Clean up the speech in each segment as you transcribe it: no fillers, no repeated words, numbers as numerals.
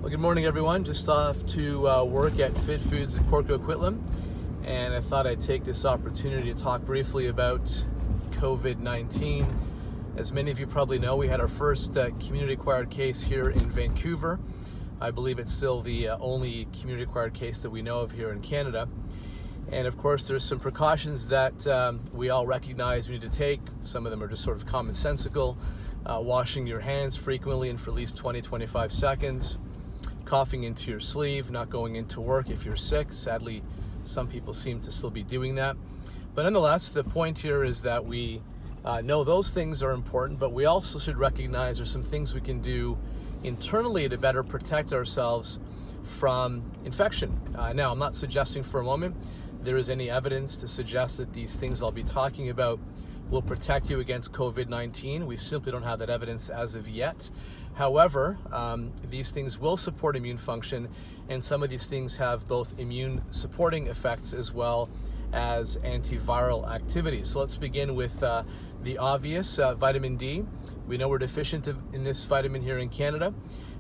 Well, good morning, everyone. Just off to work at Fit Foods in Port Coquitlam, and I thought I'd take this opportunity to talk briefly about COVID-19. As many of you probably know, we had our first community-acquired case here in Vancouver. I believe it's still the only community-acquired case that we know of here in Canada. And of course, there's some precautions that we all recognize we need to take. Some of them are just sort of commonsensical. Washing your hands frequently and for at least 20-25 seconds. Coughing into your sleeve, not going into work if you're sick. Sadly, some people seem to still be doing that. But nonetheless, the point here is that we know those things are important, but we also should recognize there's some things we can do internally to better protect ourselves from infection. Now, I'm not suggesting for a moment there is any evidence to suggest that these things I'll be talking about will protect you against COVID-19. We simply don't have that evidence as of yet. However, these things will support immune function, and some of these things have both immune supporting effects as well as antiviral activity. So let's begin with the obvious, vitamin D. We know we're deficient in this vitamin here in Canada,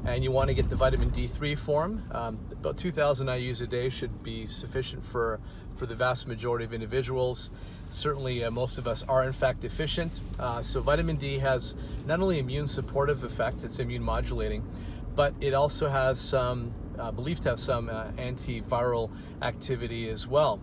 and you want to get the vitamin D3 form. About 2,000 IUs a day should be sufficient for the vast majority of individuals. Certainly, most of us are in fact deficient. So vitamin D has not only immune supportive effects, it's immune modulating, but it also has some, believed to have some antiviral activity as well.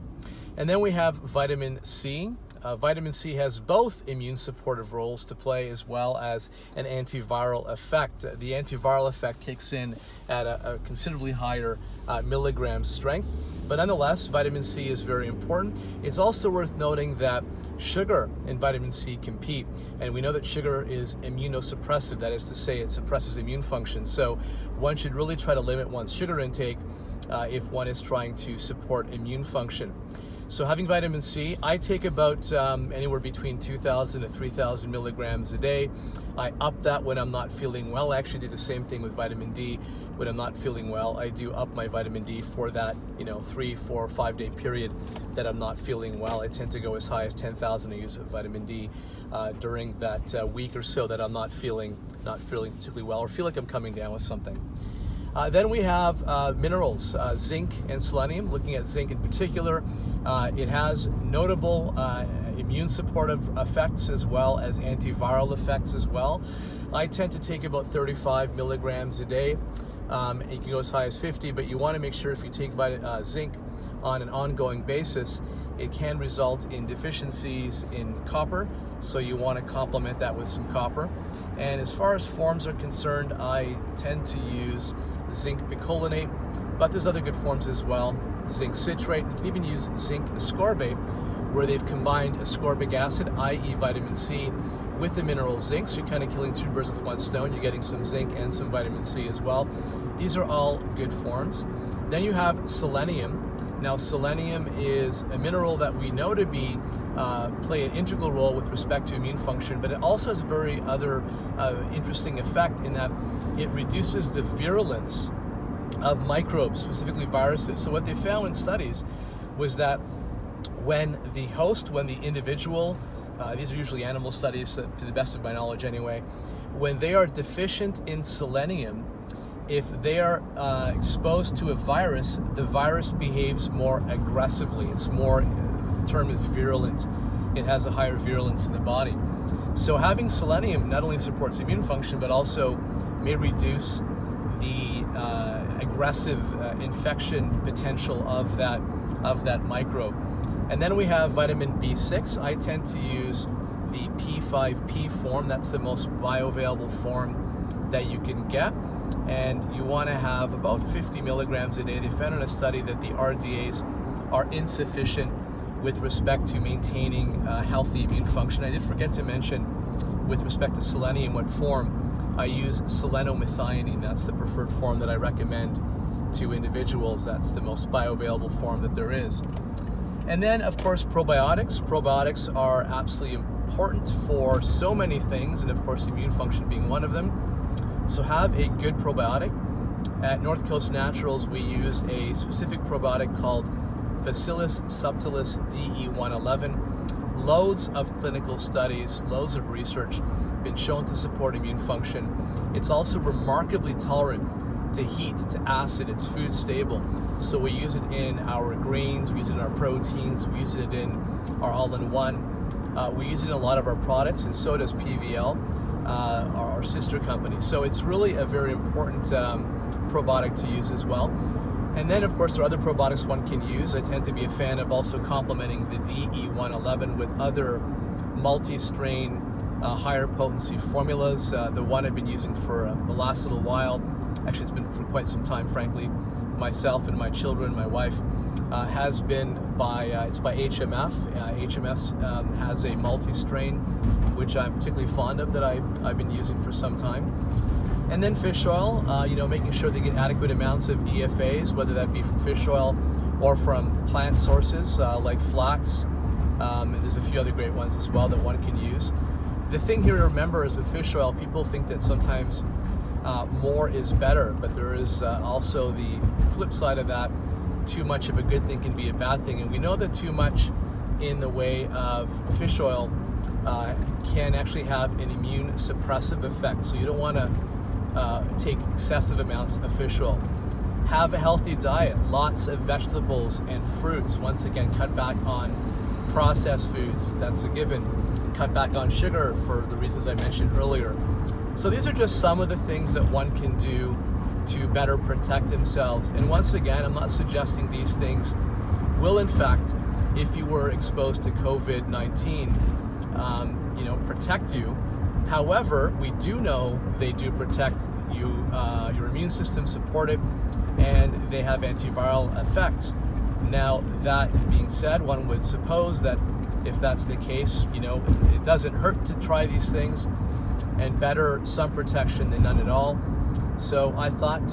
And then we have vitamin C. Vitamin C has both immune supportive roles to play as well as an antiviral effect. The antiviral effect kicks in at a considerably higher milligram strength, but nonetheless, vitamin C is very important. It's also worth noting that sugar and vitamin C compete, and we know that sugar is immunosuppressive. That is to say, it suppresses immune function. So one should really try to limit one's sugar intake if one is trying to support immune function. So having vitamin C, I take about anywhere between 2,000 to 3,000 milligrams a day. I up that when I'm not feeling well. I actually do the same thing with vitamin D. When I'm not feeling well, I do up my vitamin D for that 3, 4, 5 day period that I'm not feeling well. I tend to go as high as 10,000 IUs of vitamin D during that week or so that I'm not feeling particularly well or feel like I'm coming down with something. Then we have minerals, zinc and selenium. Looking at zinc in particular, it has notable immune supportive effects as well as antiviral effects as well. I tend to take about 35 milligrams a day. You can go as high as 50, but you want to make sure if you take zinc on an ongoing basis, it can result in deficiencies in copper, so you want to complement that with some copper. And as far as forms are concerned, I tend to use zinc picolinate, but there's other good forms as well. Zinc citrate. You can even use zinc ascorbate, where they've combined ascorbic acid, i.e. vitamin C, with the mineral zinc. So you're kind of killing two birds with one stone. You're getting some zinc and some vitamin C as well. These are all good forms. Then you have selenium. Now, selenium is a mineral that we know to be play an integral role with respect to immune function, but it also has a very other interesting effect in that it reduces the virulence of microbes, specifically viruses. So what they found in studies was that when the individual, these are usually animal studies to the best of my knowledge anyway, when they are deficient in selenium, if they are exposed to a virus, the virus behaves more aggressively. It's more, the term is virulent. It has a higher virulence in the body. So having selenium not only supports immune function, but also may reduce the aggressive infection potential of that microbe. And then we have vitamin B6. I tend to use the P5P form. That's the most bioavailable form that you can get. And you want to have about 50 milligrams a day. They found in a study that the RDAs are insufficient with respect to maintaining healthy immune function. I did forget to mention, with respect to selenium, what form I use selenomethionine. That's the preferred form that I recommend to individuals. That's the most bioavailable form that there is. And then, of course, probiotics. Probiotics are absolutely important for so many things, and of course, immune function being one of them. So have a good probiotic. At North Coast Naturals, we use a specific probiotic called Bacillus subtilis DE111. Loads of clinical studies, loads of research been shown to support immune function. It's also remarkably tolerant to heat, to acid. It's food stable. So we use it in our grains, we use it in our proteins, we use it in our all-in-one. We use it in a lot of our products, and so does PVL, our sister company. So it's really a very important probiotic to use as well. And then, of course, there are other probiotics one can use. I tend to be a fan of also complementing the DE111 with other multi-strain, higher potency formulas. The one I've been using for the last little while, actually it's been for quite some time, frankly, myself and my children, my wife, has been it's by HMF. HMF has a multi-strain, which I'm particularly fond of, that I've been using for some time. And then fish oil, making sure they get adequate amounts of EFAs, whether that be from fish oil or from plant sources like flax. And there's a few other great ones as well that one can use. The thing here to remember is with fish oil, people think that sometimes more is better, but there is also the flip side of that. Too much of a good thing can be a bad thing, and we know that too much in the way of fish oil can actually have an immune suppressive effect. So you don't want to take excessive amounts of fish oil. Have a healthy diet, lots of vegetables and fruits. Once again, cut back on processed foods, that's a given. Cut back on sugar for the reasons I mentioned earlier. So these are just some of the things that one can do to better protect themselves. And once again, I'm not suggesting these things will, in fact, if you were exposed to COVID-19, protect you. However, we do know they do protect you, your immune system support it, and they have antiviral effects. Now, that being said, one would suppose that if that's the case, it doesn't hurt to try these things, and better some protection than none at all. So I thought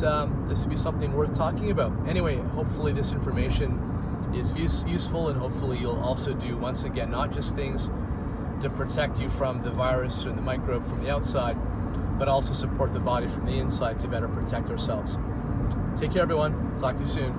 this would be something worth talking about. Anyway, hopefully this information is useful, and hopefully you'll also do, once again, not just things to protect you from the virus or the microbe from the outside, but also support the body from the inside to better protect ourselves. Take care, everyone. Talk to you soon.